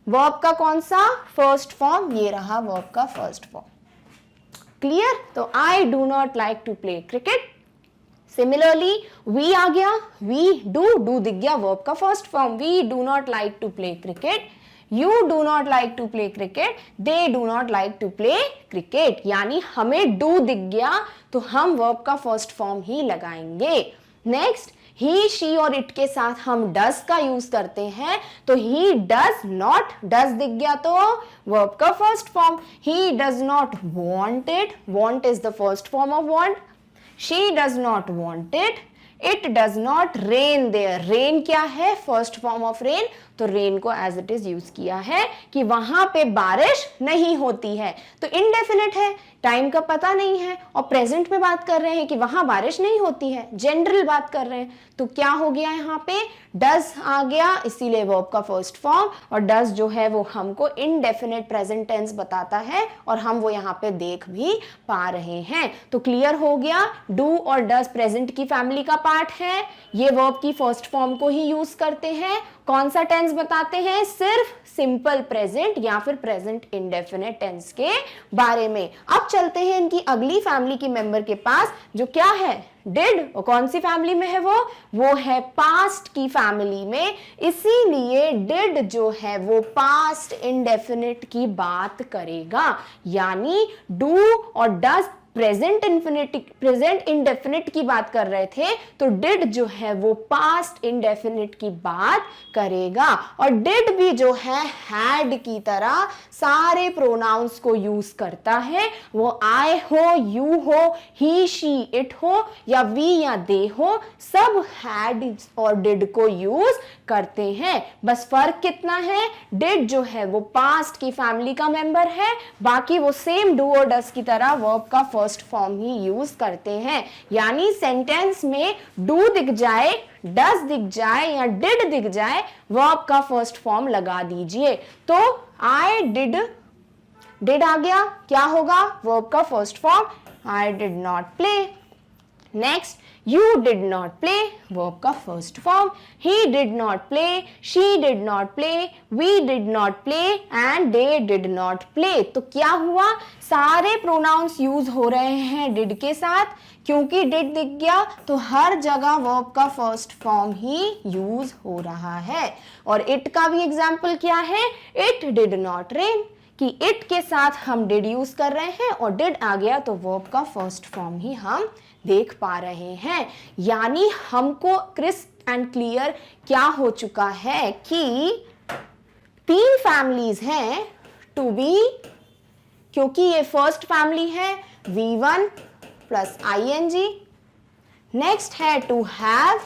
वर्ब का कौन सा, फर्स्ट फॉर्म, ये रहा वर्ब का फर्स्ट फॉर्म। क्लियर? तो I do not like to play cricket. Similarly we आ गया, वी डू दिख गया वर्ब का first form, we do not like to play cricket, you do not like to play cricket, they do not like to play cricket, यानी हमें do दिख गया तो हम वर्ब का फर्स्ट फॉर्म ही लगाएंगे। नेक्स्ट, ही शी और इट के साथ हम डस का यूज करते हैं, तो ही डज नॉट, डज दिख गया तो वर्ब का first form, he does not want it, want is the first form of want, she does not want it, it does not rain there, rain क्या है, फर्स्ट फॉर्म ऑफ रेन, तो rain को as it is use किया है कि वहां पे बारिश नहीं होती है, तो इनडेफिनिट है, टाइम का पता नहीं है, और प्रेजेंट में बात कर रहे हैं कि वहां बारिश नहीं होती है, जनरल बात कर रहे हैं, तो क्या हो गया यहाँ पे, डज आ गया, इसीलिए वर्ब का फर्स्ट फॉर्म, और डज जो है वो हमको इनडेफिनिट प्रेजेंट टेंस बताता है, और हम वो यहाँ पे देख भी पा रहे हैं। तो क्लियर हो गया, डू और डज प्रेजेंट की फैमिली का पार्ट है, ये वर्ब की फर्स्ट फॉर्म को ही यूज करते हैं, कौन सा टेंस बताते हैं, सिर्फ सिंपल प्रेजेंट या फिर प्रेजेंट इंडेफिनिट टेंस के बारे में। अब चलते हैं इनकी अगली फैमिली की मेंबर के पास, जो क्या है, डिड, और कौन सी फैमिली में है वो है पास्ट की फैमिली में, इसीलिए डिड जो है वो पास्ट इंडेफिनिट की बात करेगा, यानी डू और डज प्रेजेंट इंडेफिनिट की बात कर रहे थे, तो डिड जो है वो पास्ट इंडेफिनिट की बात करेगा, और डिड भी जो है हैड की तरह सारे प्रोनाउंस को यूज करता है, वो आई हो, यू हो, ही शी इट हो, या वी या दे हो, सब हैड और डिड को यूज करते हैं। बस फर्क कितना है, डिड जो है वो पास्ट की फैमिली का मेंबर है, बाकी वो सेम डू और डज की तरह वर्ब का फर्स्ट फॉर्म ही यूज करते हैं, यानी सेंटेंस में डू दिख जाए, डज दिख जाए या डिड दिख जाए, वर्ब का फर्स्ट फॉर्म लगा दीजिए। तो आई डिड आ गया, क्या होगा, वर्ब का first form, I did not play. Next, you did not play, verb का first form, he did not play, she did not play, we did not play and they did not play। तो क्या हुआ, सारे pronounce use हो रहे हैं did के साथ, क्योंकि did दिख गया तो हर जगह verb का फर्स्ट फॉर्म ही यूज हो रहा है। और it का भी एग्जाम्पल क्या है, it did not rain, कि it के साथ हम did यूज कर रहे हैं और did आ गया तो verb का फर्स्ट फॉर्म ही हम देख पा रहे हैं, यानी हमको क्रिस्प एंड क्लियर क्या हो चुका है कि 3 फैमिलीज हैं, टू बी, क्योंकि ये फर्स्ट फैमिली है V1 प्लस ING, नेक्स्ट है टू हैव,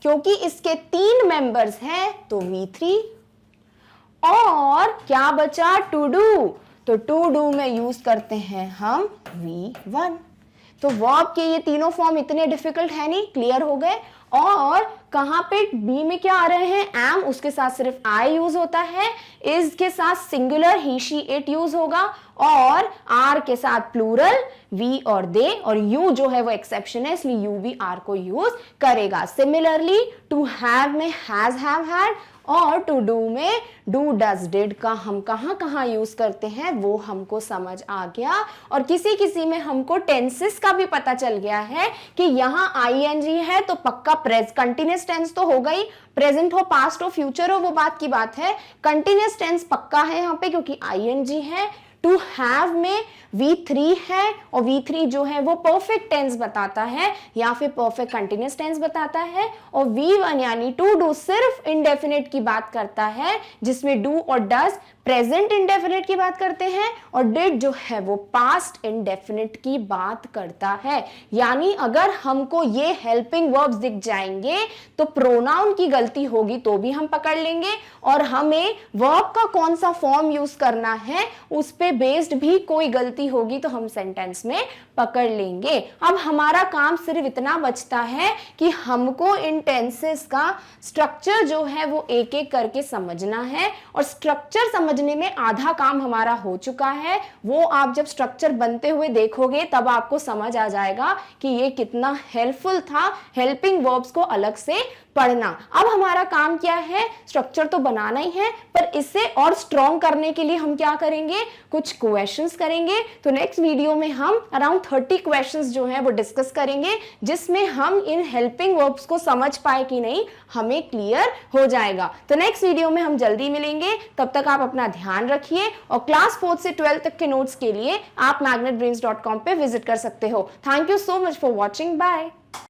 क्योंकि इसके 3 मेंबर्स हैं तो V3, और क्या बचा, टू डू, तो टू डू में यूज करते हैं हम V1। तो वर्ब के ये तीनों फॉर्म इतने डिफिकल्ट है नहीं, क्लियर हो गए। और कहां पे बी में क्या आ रहे हैं, एम, उसके साथ सिर्फ आई यूज होता है, इज के साथ singular he she it use होगा, और आर के साथ प्लूरल वी और दे, और यू जो है वो एक्सेप्शन है, इसलिए यू भी आर को यूज करेगा। सिमिलरली टू हैव में हैज, हैव, हैड, और टू डू में डू, डज, डिड का हम कहां यूज करते हैं वो हमको समझ आ गया। और किसी किसी में हमको टेंसेस का भी पता चल गया है कि यहाँ ING है तो पक्का कंटिन्यूअस टेंस तो होगा ही, प्रेजेंट हो, पास्ट हो, फ्यूचर हो, वो बात की बात है, कंटिन्यूअस टेंस पक्का है यहाँ पे क्योंकि ING है। टू हैव में V3 है, और V3 जो है वो परफेक्ट टेंस बताता है या फिर परफेक्ट कंटिन्यूअस टेंस बताता है, और V1 यानी टू डू सिर्फ इंडेफिनिट की बात करता है, जिसमें डू और डज प्रेजेंट इंडेफिनिट की बात करते हैं, और डिड जो है वो पास्ट इंडेफिनिट की बात करता है। यानी अगर हमको ये हेल्पिंग वर्ब्स दिख जाएंगे तो प्रोनाउन की गलती होगी तो भी हम पकड़ लेंगे, और हमें वर्ब का कौन सा फॉर्म यूज करना है उस पे बेस्ड भी कोई गलती होगी तो हम सेंटेंस में पकड़ लेंगे। अब हमारा काम सिर्फ इतना बचता है कि हमको इन टेंसेस का स्ट्रक्चर जो है वो एक एक करके समझना है, और स्ट्रक्चर समझने में आधा काम हमारा हो चुका है। वो आप जब स्ट्रक्चर बनते हुए देखोगे तब आपको समझ आ जाएगा कि ये कितना हेल्पफुल था हेल्पिंग वर्ब्स को अलग से पढ़ना। अब हमारा काम क्या है, स्ट्रक्चर तो बनाना ही है, पर इसे और स्ट्रॉन्ग करने के लिए हम क्या करेंगे, कुछ क्वेश्चंस करेंगे। तो नेक्स्ट वीडियो में हम अराउंड 30 क्वेश्चंस जो है वो डिस्कस करेंगे, जिसमें हम इन हेल्पिंग वर्ब्स को समझ पाए कि नहीं हमें क्लियर हो जाएगा। तो नेक्स्ट वीडियो में हम जल्दी मिलेंगे, तब तक आप अपना ध्यान रखिए। और क्लास 4 से 12 तक के नोट्स के लिए आप magnetbrains.com पे विजिट कर सकते हो। Thank you so much for watching, bye.